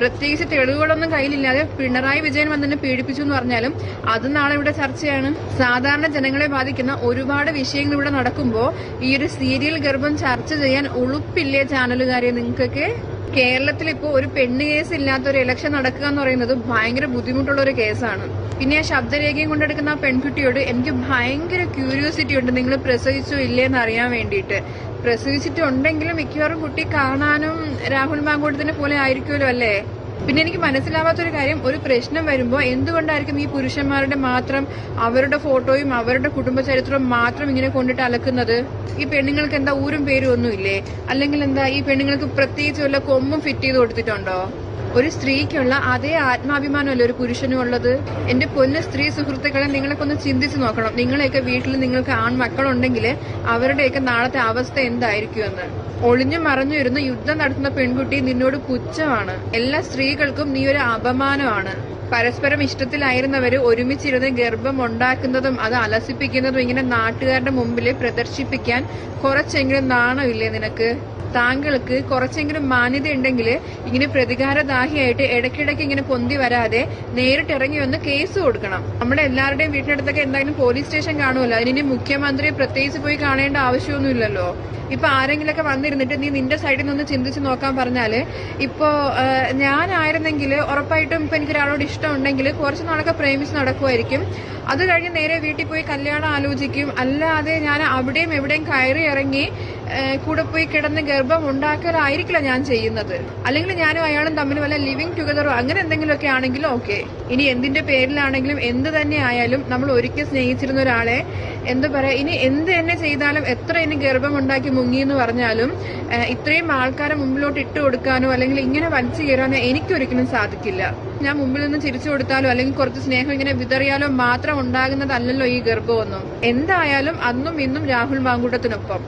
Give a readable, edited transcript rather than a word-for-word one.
പ്രത്യേകിച്ച് തെളിവുകളൊന്നും കയ്യിലില്ലാതെ പിണറായി വിജയൻ വന്നെ പീഡിപ്പിച്ചു എന്ന് പറഞ്ഞാലും അത് നാളെ ഇവിടെ ചർച്ചയാണ്. സാധാരണ ജനങ്ങളെ ബാധിക്കുന്ന ഒരുപാട് വിഷയങ്ങൾ ഇവിടെ നടക്കുമ്പോൾ ഈ ഒരു സീരിയൽ ഗർഭം ചർച്ച ചെയ്യാൻ ഉളുപ്പില്ലേ ചാനലുകാരെ നിങ്ങൾക്കൊക്കെ? കേരളത്തിൽ ഇപ്പോൾ ഒരു പെണ്ണ് കേസ് ഇല്ലാത്ത ഒരു ഇലക്ഷൻ നടക്കുക എന്ന് പറയുന്നത് ഭയങ്കര ബുദ്ധിമുട്ടുള്ള ഒരു കേസാണ്. പിന്നെ ആ ശബ്ദരേഖയും കൊണ്ടെടുക്കുന്ന ആ പെൺകുട്ടിയോട് എനിക്ക് ഭയങ്കര ക്യൂരിയോസിറ്റി ഉണ്ട്, നിങ്ങൾ പ്രസവിച്ചോ ഇല്ലേന്ന് അറിയാൻ വേണ്ടിയിട്ട്. പ്രസവിച്ചിട്ടുണ്ടെങ്കിലും മിക്കവാറും കുട്ടി കാണാനും രാഹുൽ മാങ്കൂട്ടത്തിനെ പോലെ ആയിരിക്കുമല്ലോ അല്ലേ? പിന്നെ എനിക്ക് മനസ്സിലാവാത്തൊരു കാര്യം, ഒരു പ്രശ്നം വരുമ്പോൾ എന്തുകൊണ്ടായിരിക്കും ഈ പുരുഷന്മാരുടെ മാത്രം അവരുടെ ഫോട്ടോയും അവരുടെ കുടുംബ ചരിത്രവും മാത്രം ഇങ്ങനെ കൊണ്ടിട്ട് അലക്കുന്നത്? ഈ പെണ്ണുങ്ങൾക്ക് എന്താ ഊരും പേരും ഒന്നുമില്ലേ? അല്ലെങ്കിൽ എന്താ ഈ പെണ്ണുങ്ങൾക്ക് പ്രത്യേകിച്ച് വല്ല കൊമ്പും ഫിറ്റ് ചെയ്ത് കൊടുത്തിട്ടുണ്ടോ? ഒരു സ്ത്രീക്കുള്ള അതേ ആത്മാഭിമാനമല്ലേ ഒരു പുരുഷനും ഉള്ളത്? എന്റെ പൊന്ന സ്ത്രീ സുഹൃത്തുക്കളെ, നിങ്ങളൊക്കെ ഒന്ന് ചിന്തിച്ചു നോക്കണം. നിങ്ങളെയൊക്കെ വീട്ടിൽ നിങ്ങൾക്ക് ആൺമക്കളുണ്ടെങ്കിൽ അവരുടെയൊക്കെ നാളത്തെ അവസ്ഥ എന്തായിരിക്കുമെന്ന്. ഒളിഞ്ഞു മറഞ്ഞു ഇരുന്ന് യുദ്ധം നടത്തുന്ന പെൺകുട്ടി നിന്നോട് പുച്ഛമാണ്. എല്ലാ സ്ത്രീകൾക്കും നീ ഒരു അപമാനമാണ്. പരസ്പരം ഇഷ്ടത്തിലായിരുന്നവര് ഒരുമിച്ചിരുന്ന് ഗർഭം ഉണ്ടാക്കുന്നതും അത് അലസിപ്പിക്കുന്നതും ഇങ്ങനെ നാട്ടുകാരുടെ മുമ്പിൽ പ്രദർശിപ്പിക്കാൻ കുറച്ചെങ്കിലും നാണമില്ലേ നിനക്ക്? താങ്കൾക്ക് കുറച്ചെങ്കിലും മാന്യത ഉണ്ടെങ്കിൽ ഇങ്ങനെ പ്രതികാരദാഹിയായിട്ട് ഇടയ്ക്കിടയ്ക്ക് ഇങ്ങനെ പൊന്തി വരാതെ നേരിട്ട് ഇറങ്ങി വന്ന് കേസ് കൊടുക്കണം. നമ്മുടെ എല്ലാവരുടെയും വീട്ടിനടുത്തൊക്കെ എന്തായാലും പോലീസ് സ്റ്റേഷൻ കാണുമല്ലോ. അതിനി മുഖ്യമന്ത്രിയെ പ്രത്യേകിച്ച് പോയി കാണേണ്ട ആവശ്യമൊന്നുമില്ലല്ലോ. ഇപ്പൊ ആരെങ്കിലൊക്കെ വന്നിരുന്നിട്ട് നീ നിന്റെ സൈഡിൽ നിന്ന് ചിന്തിച്ച് നോക്കാൻ പറഞ്ഞാല്, ഇപ്പോ ഞാനായിരുന്നെങ്കിൽ ഉറപ്പായിട്ടും ഇപ്പൊ എനിക്ക് ഒരാളോട് ഇഷ്ടമുണ്ടെങ്കിൽ കുറച്ച് നാളൊക്കെ പ്രേമിച്ച് നടക്കുമായിരിക്കും. അത് കഴിഞ്ഞ് നേരെ വീട്ടിൽ പോയി കല്യാണം ആലോചിക്കും. അല്ലാതെ ഞാൻ അവിടെയും എവിടെയും കയറി ഇറങ്ങി കൂടെ പോയി കിടന്ന് ഗർഭം ഉണ്ടാക്കലായിരിക്കില്ല ഞാൻ ചെയ്യുന്നത്. അല്ലെങ്കിൽ ഞാനും അയാളും തമ്മിൽ വല്ല ലിവിങ് ടുഗദറോ അങ്ങനെ എന്തെങ്കിലുമൊക്കെ ആണെങ്കിലും ഓക്കെ. ഇനി എന്തിന്റെ പേരിലാണെങ്കിലും എന്ത് തന്നെ ആയാലും നമ്മൾ ഒരിക്കൽ സ്നേഹിച്ചിരുന്ന ഒരാളെ എന്താ പറയാ, ഇനി എന്ത് തന്നെ ചെയ്താലും എത്ര ഇനി ഗർഭം ഉണ്ടാക്കി മുങ്ങി എന്ന് പറഞ്ഞാലും ഇത്രയും ആൾക്കാരെ മുമ്പിലോട്ട് ഇട്ട് കൊടുക്കാനോ അല്ലെങ്കിൽ ഇങ്ങനെ വലിച്ചു കയറാനോ എനിക്കൊരിക്കലും സാധിക്കില്ല. ഞാൻ മുമ്പിൽ നിന്ന് ചിരിച്ചു കൊടുത്താലോ അല്ലെങ്കിൽ കുറച്ച് സ്നേഹം ഇങ്ങനെ വിതറിയാലോ മാത്രം ഉണ്ടാകുന്നതല്ലല്ലോ ഈ ഗർഭമൊന്നും. എന്തായാലും അന്നും ഇന്നും രാഹുൽ മാങ്കൂട്ടത്തിനൊപ്പം.